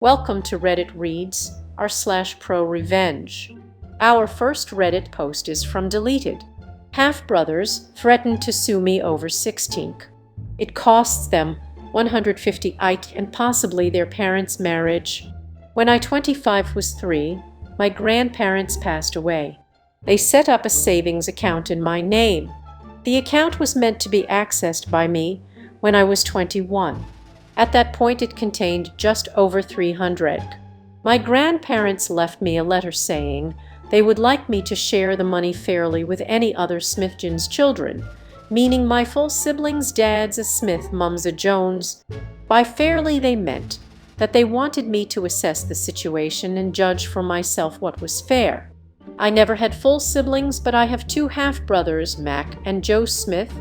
Welcome to Reddit Reads r/ProRevenge. Our first Reddit post is from Deleted. Half-brothers threatened to sue me over 16th. It costs them 150 IQ and possibly their parents' marriage. When I 25 was 3, my grandparents passed away. They set up a savings account in my name. The account was meant to be accessed by me when I was 21. At that point it contained just over 300. My grandparents left me a letter saying they would like me to share the money fairly with any other Smithson's children, meaning my full siblings, dad's a Smith, mum's a Jones. By fairly they meant that they wanted me to assess the situation and judge for myself what was fair. I never had full siblings, but I have 2 half-brothers, Mac and Joe Smith.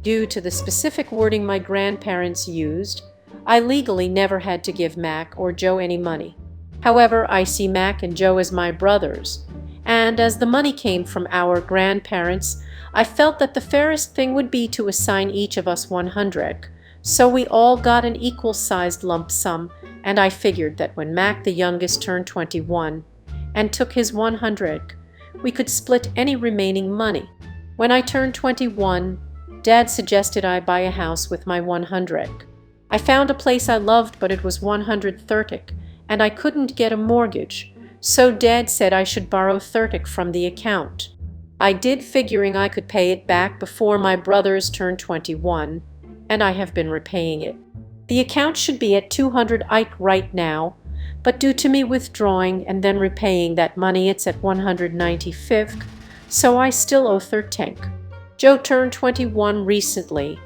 Due to the specific wording my grandparents used, I legally never had to give Mac or Joe any money. However, I see Mac and Joe as my brothers, and as the money came from our grandparents, I felt that the fairest thing would be to assign each of us 100. So we all got an equal-sized lump sum, and I figured that when Mac the youngest turned 21 and took his 100, we could split any remaining money. When I turned 21, Dad suggested I buy a house with my 100. I found a place I loved, but it was 130, and I couldn't get a mortgage, so Dad said I should borrow 30 from the account. I did, figuring I could pay it back before my brothers turned 21, and I have been repaying it. The account should be at 200 IQ right now, but due to me withdrawing and then repaying that money, it's at 195, so I still owe 13. Joe turned 21 recently,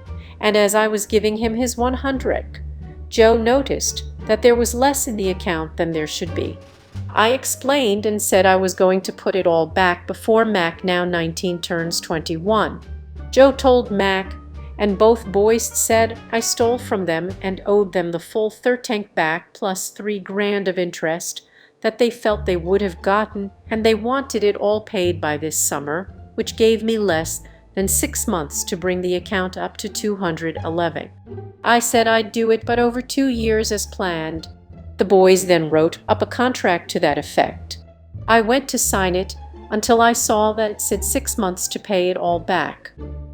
and as I was giving him his 100, Joe noticed that there was less in the account than there should be. I explained and said I was going to put it all back before Mac, now 19, turns 21. Joe told Mac, and both boys said I stole from them and owed them the full 13 back plus 3 grand of interest that they felt they would have gotten, and they wanted it all paid by this summer, which gave me less than 6 months to bring the account up to 211. I said I'd do it, but over 2 years as planned. The boys then wrote up a contract to that effect. I went to sign it until I saw that it said 6 months to pay it all back.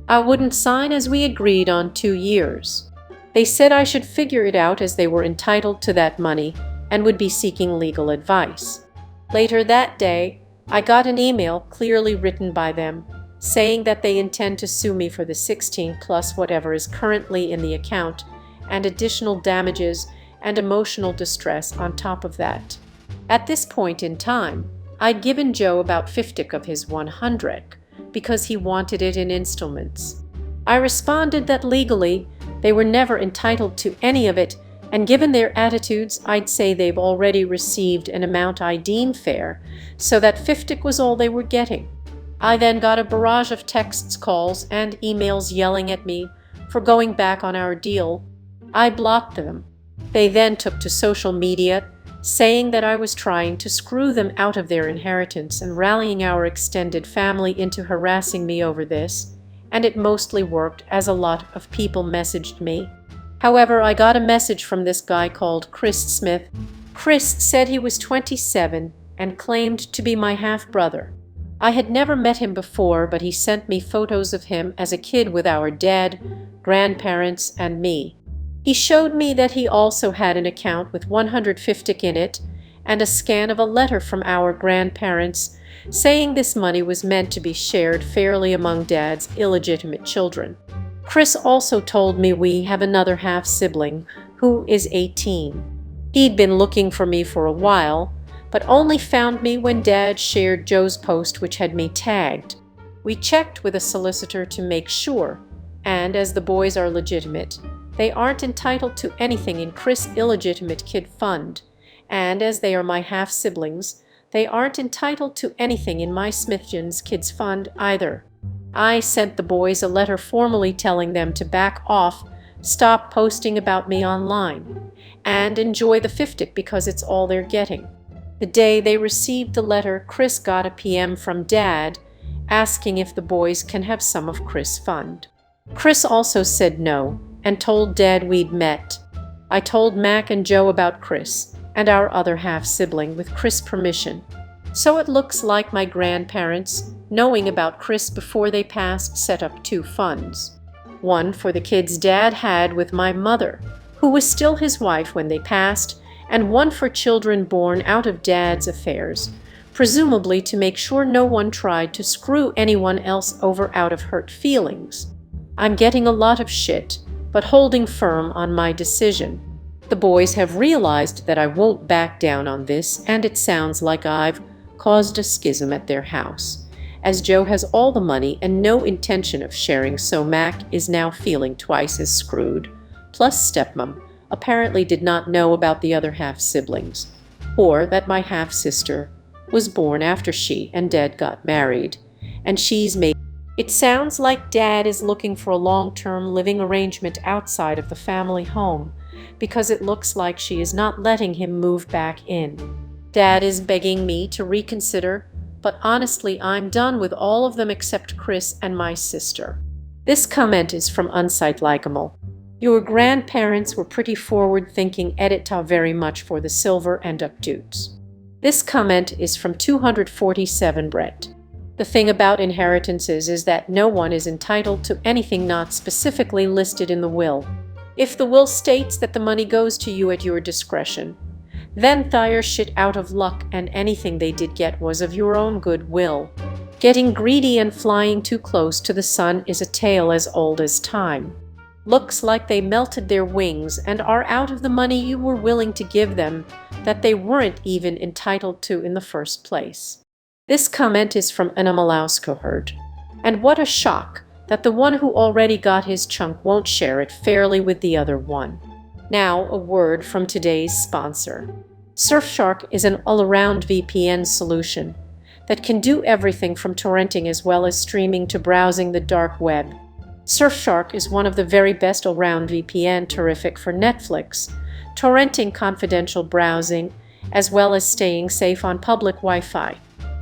I wouldn't sign as we agreed on 2 years. They said I should figure it out as they were entitled to that money and would be seeking legal advice. Later that day, I got an email clearly written by them saying that they intend to sue me for the 16 plus whatever is currently in the account and additional damages and emotional distress on top of that. At this point in time, I'd given Joe about 50 of his 100 because he wanted it in installments. I responded that legally they were never entitled to any of it, and given their attitudes, I'd say they've already received an amount I deem fair, so that 50 was all they were getting. I then got a barrage of texts, calls, and emails yelling at me for going back on our deal. I blocked them. They then took to social media, saying that I was trying to screw them out of their inheritance and rallying our extended family into harassing me over this, and it mostly worked as a lot of people messaged me. However, I got a message from this guy called Chris Smith. Chris said he was 27 and claimed to be my half-brother. I had never met him before, but he sent me photos of him as a kid with our dad, grandparents, and me. He showed me that he also had an account with 150 in it and a scan of a letter from our grandparents saying this money was meant to be shared fairly among Dad's illegitimate children. Chris also told me we have another half-sibling who is 18. He'd been looking for me for a while, but only found me when Dad shared Joe's post, which had me tagged. We checked with a solicitor to make sure, and as the boys are legitimate, they aren't entitled to anything in Chris' illegitimate kid fund, and as they are my half-siblings, they aren't entitled to anything in my Smithson's kids fund either. I sent the boys a letter formally telling them to back off, stop posting about me online, and enjoy the 50 because it's all they're getting. The day they received the letter, Chris got a PM from Dad asking if the boys can have some of Chris' fund. Chris also said no and told Dad we'd met. I told Mac and Joe about Chris, and our other half-sibling with Chris' permission. So it looks like my grandparents, knowing about Chris before they passed, set up two funds. One for the kids Dad had with my mother, who was still his wife when they passed, and one for children born out of Dad's affairs, presumably to make sure no one tried to screw anyone else over out of hurt feelings. I'm getting a lot of shit, but holding firm on my decision. The boys have realized that I won't back down on this, and it sounds like I've caused a schism at their house, as Joe has all the money and no intention of sharing, so Mac is now feeling twice as screwed. Plus stepmom apparently did not know about the other half-siblings, or that my half-sister was born after she and Dad got married, and she's made. It sounds like Dad is looking for a long-term living arrangement outside of the family home, because it looks like she is not letting him move back in. Dad is begging me to reconsider, but honestly I'm done with all of them except Chris and my sister. This comment is from Unsightlikable. Your grandparents were pretty forward-thinking. Edit very much for the silver and updates. This comment is from 247 Brett. The thing about inheritances is that no one is entitled to anything not specifically listed in the will. If the will states that the money goes to you at your discretion, then they're shit out of luck, and anything they did get was of your own good will. Getting greedy and flying too close to the sun is a tale as old as time. Looks like they melted their wings and are out of the money you were willing to give them that they weren't even entitled to in the first place. This comment is from Animalauskoherd. And what a shock that the one who already got his chunk won't share it fairly with the other one. Now, a word from today's sponsor. Surfshark is an all-around VPN solution that can do everything from torrenting as well as streaming to browsing the dark web. Surfshark is one of the very best all-round VPN, terrific for Netflix, torrenting, confidential browsing, as well as staying safe on public Wi-Fi.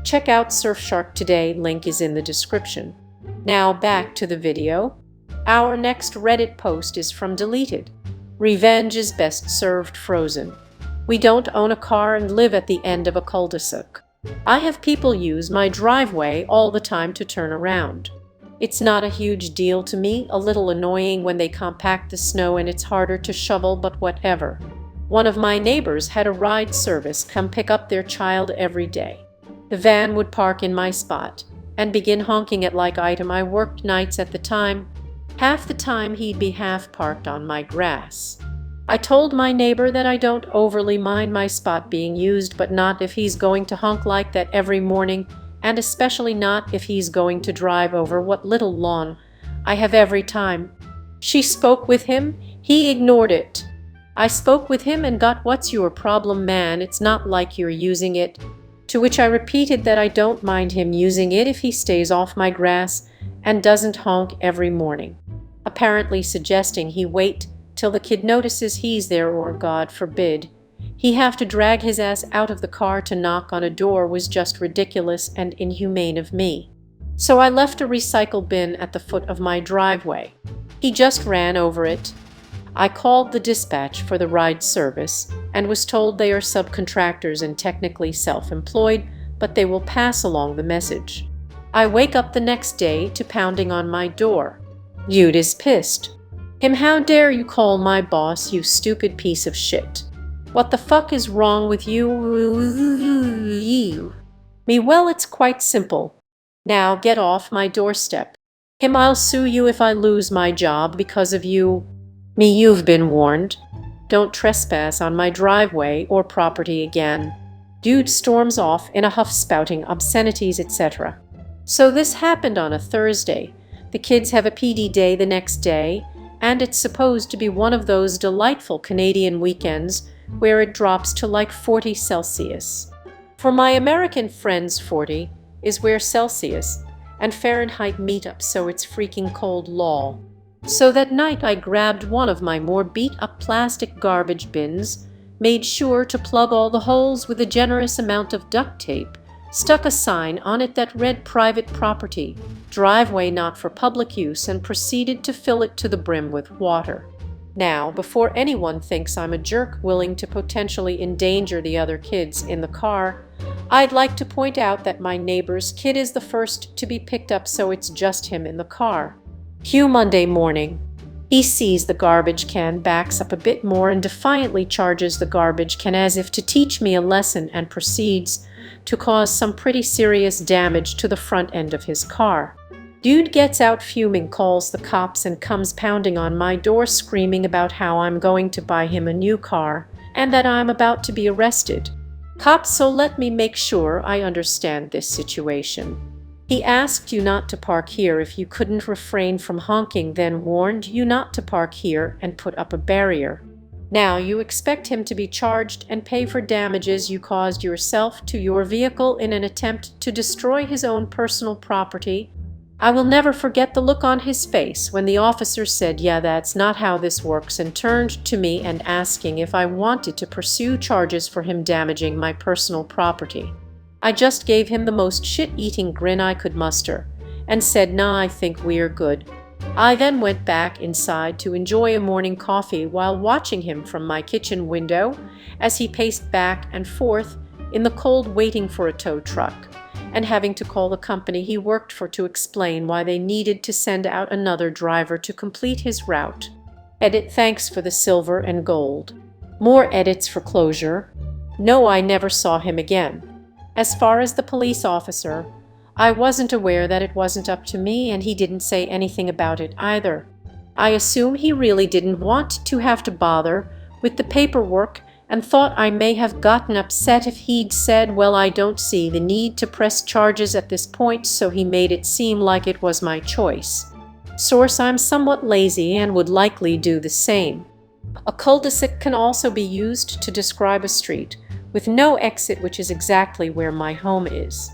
Check out Surfshark today, link is in the description. Now back to the video. Our next Reddit post is from Deleted. Revenge is best served frozen. We don't own a car and live at the end of a cul-de-sac. I have people use my driveway all the time to turn around. It's not a huge deal to me, a little annoying when they compact the snow and it's harder to shovel, but whatever. One of my neighbors had a ride service come pick up their child every day. The van would park in my spot and begin honking at like item. I worked nights at the time. Half the time he'd be half parked on my grass. I told my neighbor that I don't overly mind my spot being used, but not if he's going to honk like that every morning, and especially not if he's going to drive over what little lawn I have every time. She spoke with him. He ignored it. I spoke with him and got, "What's your problem, man? It's not like you're using it." To which I repeated that I don't mind him using it if he stays off my grass and doesn't honk every morning, apparently suggesting he wait till the kid notices he's there, or God forbid, he have to drag his ass out of the car to knock on a door. Was just ridiculous and inhumane of me. So I left a recycle bin at the foot of my driveway. He just ran over it. I called the dispatch for the ride service and was told they are subcontractors and technically self-employed, but they will pass along the message. I wake up the next day to pounding on my door. Dude is pissed. Him, "How dare you call my boss, you stupid piece of shit. What the fuck is wrong with you?" Me, "Well, it's quite simple. Now get off my doorstep." Him, "I'll sue you if I lose my job because of you." Me, "You've been warned. Don't trespass on my driveway or property again." Dude storms off in a huff, spouting obscenities, etc. So this happened on a Thursday. The kids have a PD day the next day, and it's supposed to be one of those delightful Canadian weekends where it drops to like 40 Celsius. For my American friends, 40 is where Celsius and Fahrenheit meet up, so it's freaking cold, lol. So that night I grabbed one of my more beat-up plastic garbage bins, made sure to plug all the holes with a generous amount of duct tape, stuck a sign on it that read "Private Property, Driveway Not for Public Use," and proceeded to fill it to the brim with water. Now, before anyone thinks I'm a jerk willing to potentially endanger the other kids in the car, I'd like to point out that my neighbor's kid is the first to be picked up, so it's just him in the car. Cue Monday morning. He sees the garbage can, backs up a bit more, and defiantly charges the garbage can as if to teach me a lesson, and proceeds to cause some pretty serious damage to the front end of his car. Dude gets out fuming, calls the cops, and comes pounding on my door screaming about how I'm going to buy him a new car and that I'm about to be arrested. Cops, so let me make sure I understand this situation. He asked you not to park here if you couldn't refrain from honking, then warned you not to park here and put up a barrier. Now you expect him to be charged and pay for damages you caused yourself to your vehicle in an attempt to destroy his own personal property. I will never forget the look on his face when the officer said, "Yeah, that's not how this works," and turned to me and asking if I wanted to pursue charges for him damaging my personal property. I just gave him the most shit-eating grin I could muster and said, "Nah, I think we're good." I then went back inside to enjoy a morning coffee while watching him from my kitchen window as he paced back and forth in the cold waiting for a tow truck, and having to call the company he worked for to explain why they needed to send out another driver to complete his route. Edit, thanks for the silver and gold. More edits for closure. No, I never saw him again. As far as the police officer, I wasn't aware that it wasn't up to me, and he didn't say anything about it either. I assume he really didn't want to have to bother with the paperwork and thought I may have gotten upset if he'd said, "Well, I don't see the need to press charges at this point," so he made it seem like it was my choice. Source: I'm somewhat lazy and would likely do the same. A cul-de-sac can also be used to describe a street with no exit, which is exactly where my home is.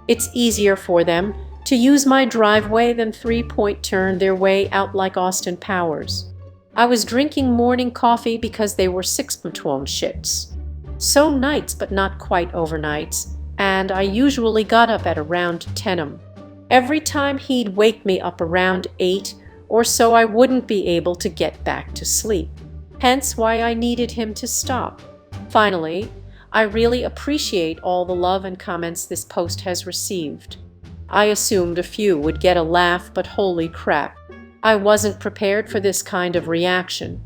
It's easier for them to use my driveway than three-point turn their way out like Austin Powers. I was drinking morning coffee because they were 6:00 shits. So nights, but not quite overnights, and I usually got up at around 10 Every time he'd wake me up around 8 or so, I wouldn't be able to get back to sleep. Hence why I needed him to stop. Finally, I really appreciate all the love and comments this post has received. I assumed a few would get a laugh, but holy crap, I wasn't prepared for this kind of reaction.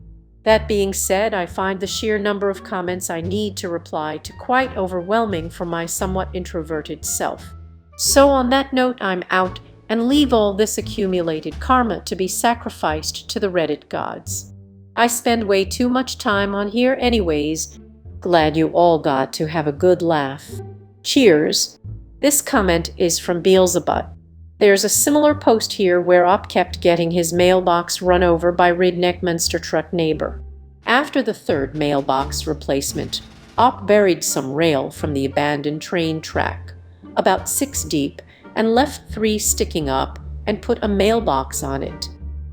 That being said, I find the sheer number of comments I need to reply to quite overwhelming for my somewhat introverted self. So on that note, I'm out and leave all this accumulated karma to be sacrificed to the Reddit gods. I spend way too much time on here anyways. Glad you all got to have a good laugh. Cheers. This comment is from Beelzebub. There's a similar post here where Op kept getting his mailbox run over by redneck monster truck neighbor. After the third mailbox replacement, Op buried some rail from the abandoned train track, about 6 deep, and left 3 sticking up and put a mailbox on it.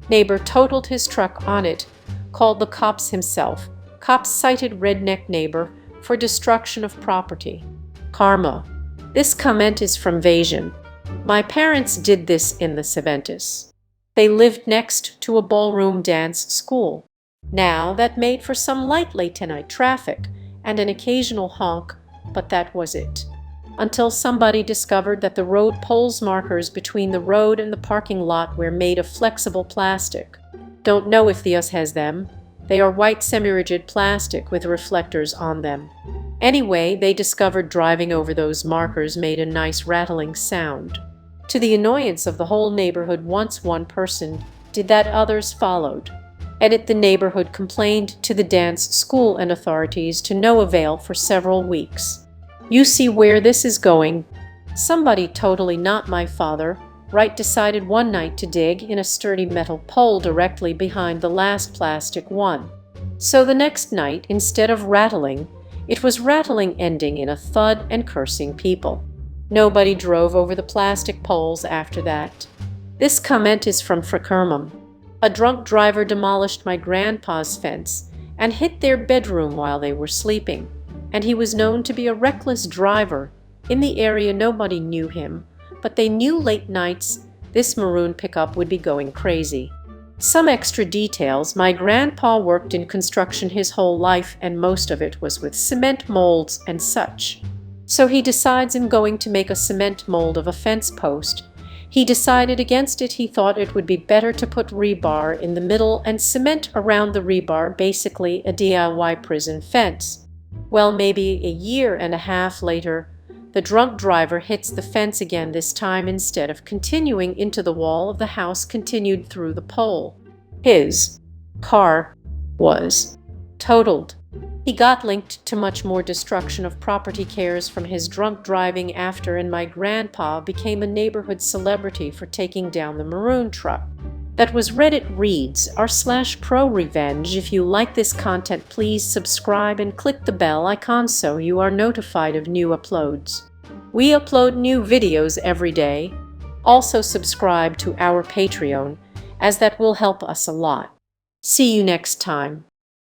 Neighbor totaled his truck on it, called the cops himself. Cops cited redneck neighbor for destruction of property. Karma. This comment is from Vasion. My parents did this in the 70s. They lived next to a ballroom dance school. Now that made for some light late-night traffic and an occasional honk, but that was it. Until somebody discovered that the road poles markers between the road and the parking lot were made of flexible plastic. Don't know if the US has them. They are white semi-rigid plastic with reflectors on them. Anyway, they discovered driving over those markers made a nice rattling sound. To the annoyance of the whole neighborhood, once one person did that, others followed. Edit, the neighborhood complained to the dance school and authorities to no avail for several weeks. You see where this is going. Somebody, totally not my father, right, decided one night to dig in a sturdy metal pole directly behind the last plastic one. So the next night, instead of rattling, it was rattling, ending in a thud and cursing people. Nobody drove over the plastic poles after that. This comment is from Frakermum. A drunk driver demolished my grandpa's fence and hit their bedroom while they were sleeping, and he was known to be a reckless driver. In the area, nobody knew him, but they knew late nights this maroon pickup would be going crazy. Some extra details: my grandpa worked in construction his whole life, and most of it was with cement molds and such. So he decides in going to make a cement mold of a fence post. He decided against it. He thought it would be better to put rebar in the middle and cement around the rebar, basically a DIY prison fence. Well, maybe a year and a half later, the drunk driver hits the fence again. This time, instead of continuing into the wall of the house, continued through the pole. His car was totaled. He got linked to much more destruction of property cares from his drunk driving after, and my grandpa became a neighborhood celebrity for taking down the maroon truck. That was Reddit Reads r/ProRevenge. If you like this content, please subscribe and click the bell icon so you are notified of new uploads. We upload new videos every day. Also subscribe to our Patreon, as that will help us a lot. See you next time.